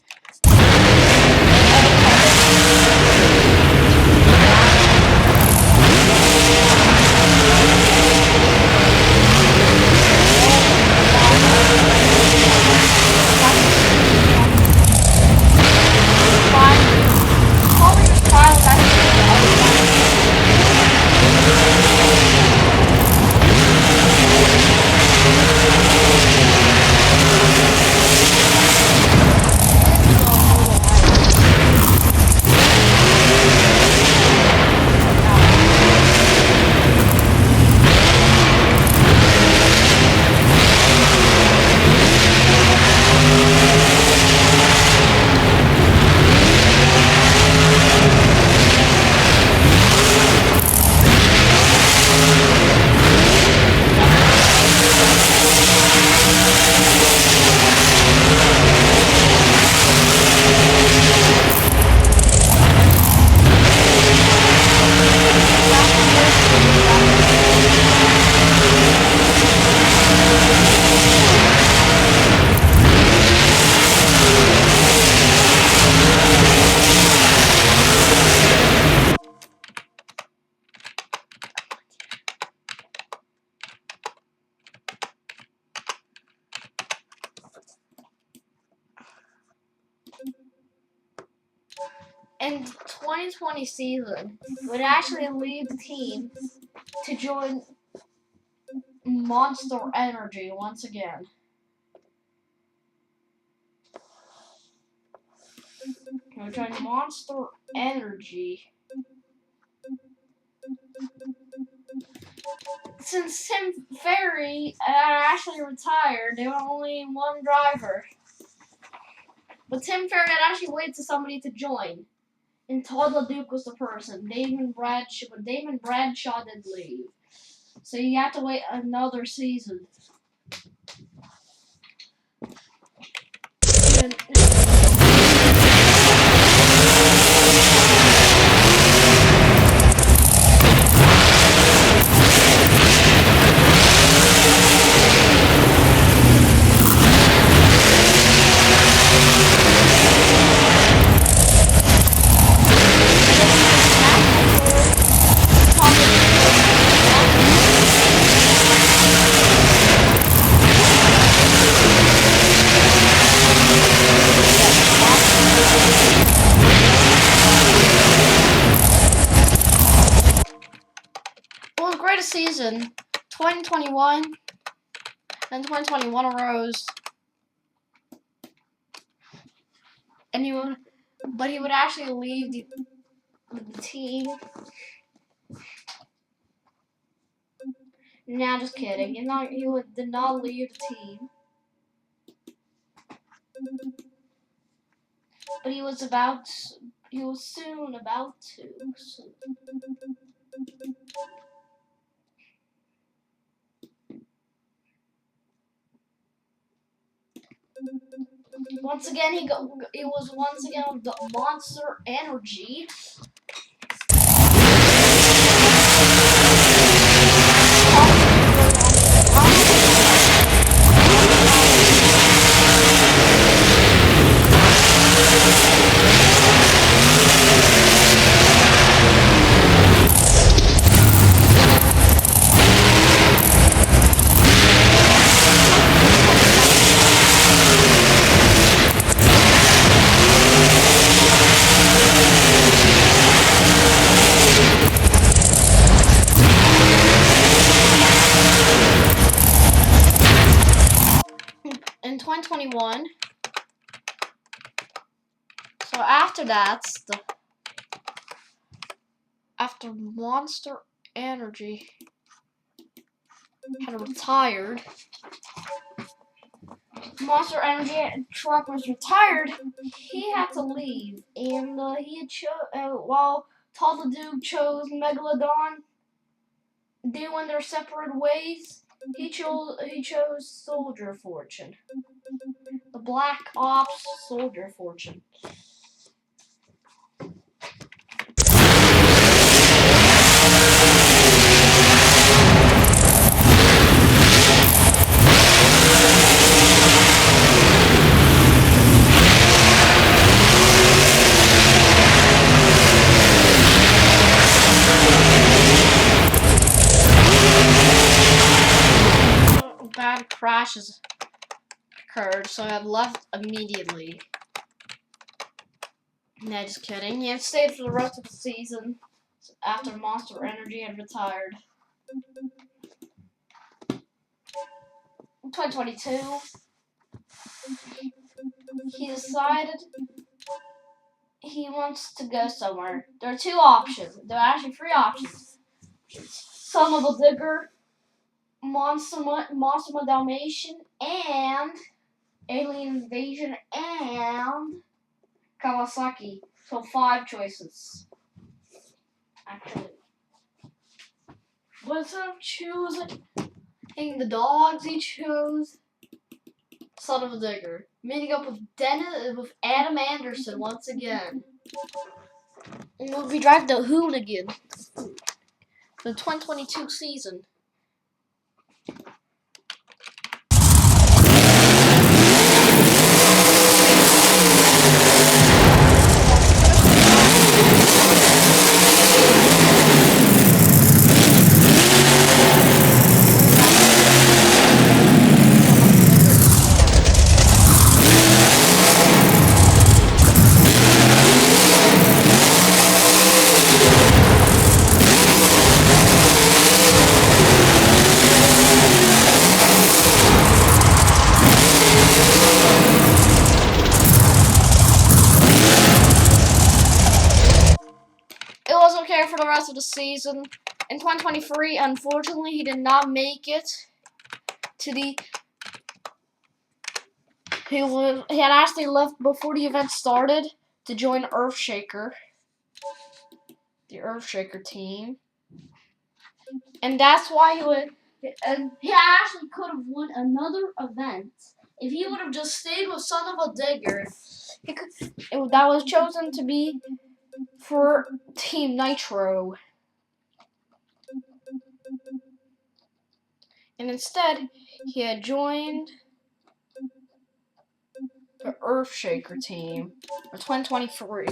In 2020 season, would actually lead the team to join Monster Energy once again. We'll join Monster Energy. Since Tim Ferry actually retired, there was only one driver. But Tim Ferry had actually waited for somebody to join. And Todd LeDuc was the person. Damon Bradshaw did leave. So you have to wait another season. Season 2021 and 2021 arose, and he would actually leave the team. Nah, just kidding. Did not leave the team, but he was soon about to. So. Once again, he was once again with the Monster Energy. In 2021, so after that, after Monster Energy had retired, Monster Energy truck was retired, he had to leave, and he had while Todd LeDuc chose Megalodon, they went their separate ways. He chose Soldier Fortune. The Black Ops Soldier Fortune. matches occurred, so I left immediately. Nah, just kidding. He had stayed for the rest of the season after Monster Energy had retired. In 2022, he decided he wants to go somewhere. There are two options. There are actually three options. Son of a Digger, Monster Dalmatian, and Alien Invasion, and Kawasaki. So 5 choices. Actually. But instead of choosing the dogs, he chose Son of a Digger. Meeting up with Adam Anderson once again. And we'll be driving the Hooligan for the 2022 season. It wasn't okay for the rest of the season. In 2023, unfortunately, he did not make it to the. He had actually left before the event started to join Earthshaker, the Earthshaker team, and that's why he would. And he actually could have won another event if he would have just stayed with Son of a Digger. That was chosen to be for Team Nitro. And instead, he had joined the Earthshaker team for 2023.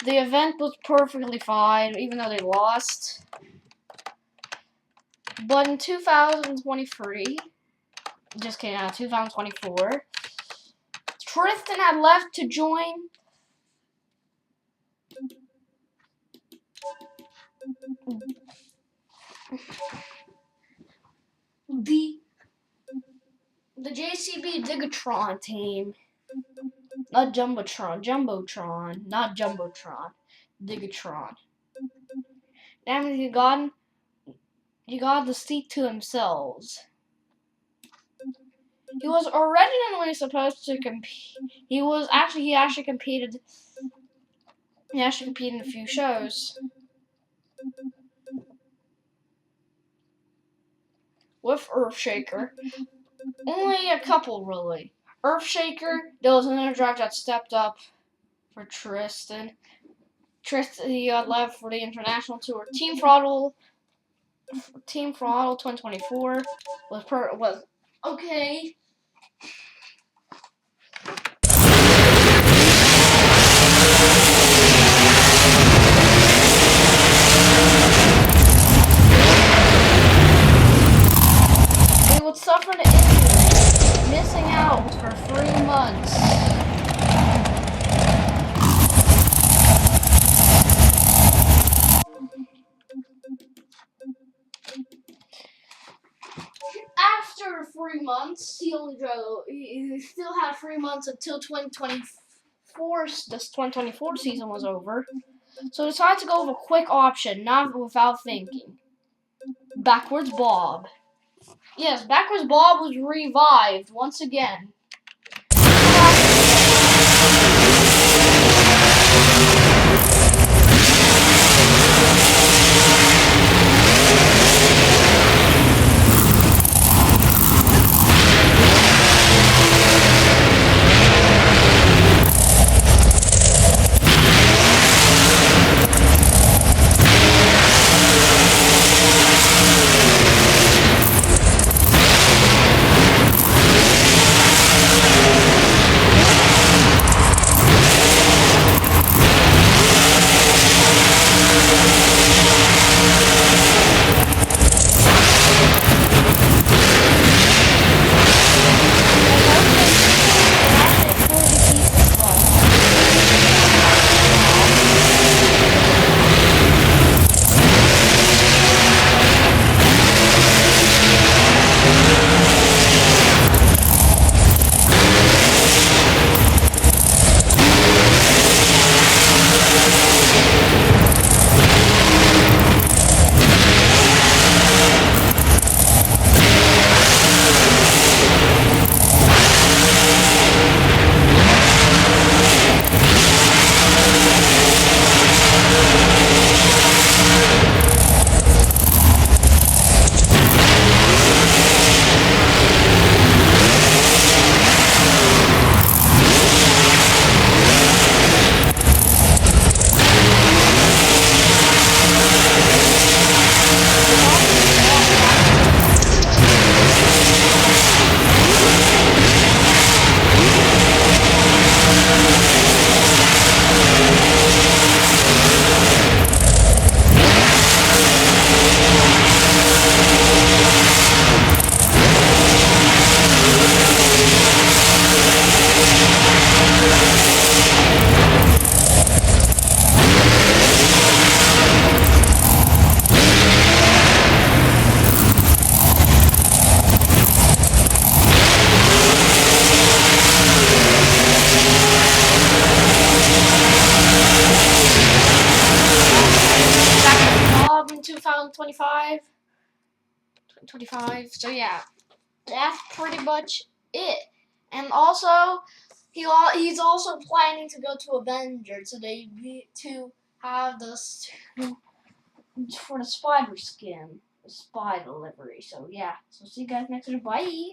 The event was perfectly fine, even though they lost. But in 2023, just kidding, 2024, Tristan had left to join the JCB Digatron team. Not Jumbotron, not Jumbotron, Digatron. That means he got the seat to themselves. He was originally supposed to compete. He actually competed. He actually competed in a few shows with Earthshaker. Only a couple, really. Earthshaker, there was another drive that stepped up for Tristan. He got left for the international tour. Team Throttle 2024 was okay. He would suffer an injury, missing out for 3 months. After 3 months, he still had 3 months until 2024. This 2024 season was over. So he decided to go with a quick option, not without thinking. Backwards Bob. Yes, Backwards Bob was revived once again. 25. So yeah, that's pretty much it. And also, he's also planning to go to Avengers today to have this for the spider skin, the spy delivery. So yeah, so see you guys next time. Bye.